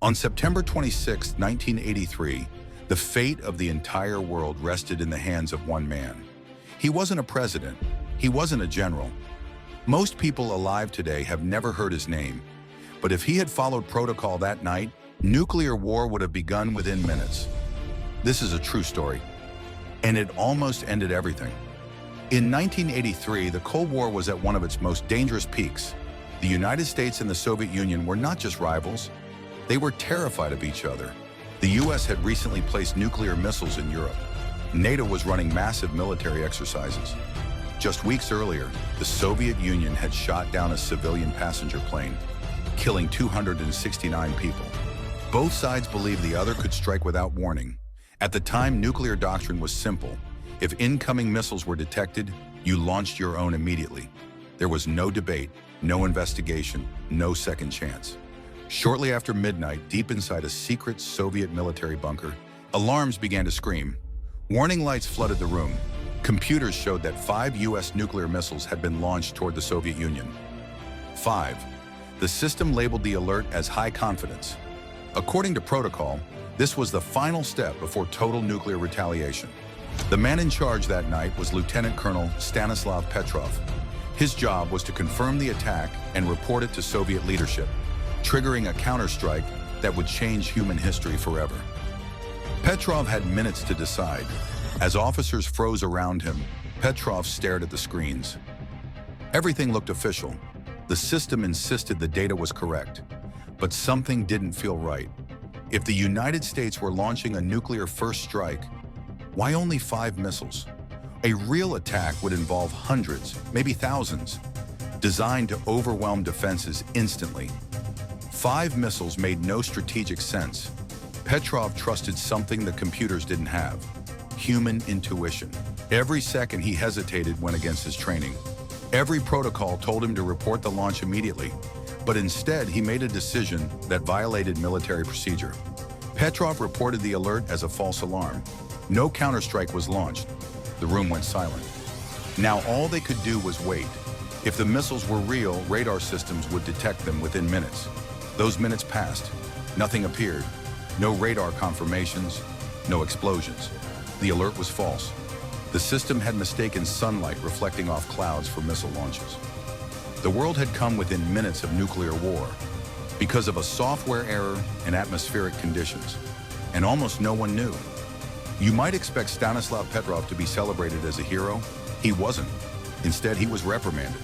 On September 26, 1983, the fate of the entire world rested in the hands of one man. He wasn't a president. He wasn't a general. Most people alive today have never heard his name. But if he had followed protocol that night, nuclear war would have begun within minutes. This is a true story. And it almost ended everything. In 1983, the Cold War was at one of its most dangerous peaks. The United States and the Soviet Union were not just rivals. They were terrified of each other. The US had recently placed nuclear missiles in Europe. NATO was running massive military exercises. Just weeks earlier, the Soviet Union had shot down a civilian passenger plane, killing 269 people. Both sides believed the other could strike without warning. At the time, nuclear doctrine was simple. If incoming missiles were detected, you launched your own immediately. There was no debate, no investigation, no second chance. Shortly after midnight, deep inside a secret Soviet military bunker, alarms began to scream. Warning lights flooded the room. Computers showed that 5 US nuclear missiles had been launched toward the Soviet Union. 5. The system labeled the alert as high confidence. According to protocol, this was the final step before total nuclear retaliation. The man in charge that night was Lieutenant Colonel Stanislav Petrov. His job was to confirm the attack and report it to Soviet leadership, triggering a counterstrike that would change human history forever. Petrov had minutes to decide. As officers froze around him, Petrov stared at the screens. Everything looked official. The system insisted the data was correct, but something didn't feel right. If the United States were launching a nuclear first strike, why only 5 missiles? A real attack would involve hundreds, maybe thousands, designed to overwhelm defenses instantly. 5 missiles made no strategic sense. Petrov trusted something the computers didn't have: human intuition. Every second he hesitated went against his training. Every protocol told him to report the launch immediately, but instead he made a decision that violated military procedure. Petrov reported the alert as a false alarm. No counterstrike was launched. The room went silent. Now all they could do was wait. If the missiles were real, radar systems would detect them within minutes. Those minutes passed. Nothing appeared. No radar confirmations, no explosions. The alert was false. The system had mistaken sunlight reflecting off clouds for missile launches. The world had come within minutes of nuclear war because of a software error and atmospheric conditions, and almost no one knew. You might expect Stanislav Petrov to be celebrated as a hero. He wasn't. Instead, he was reprimanded.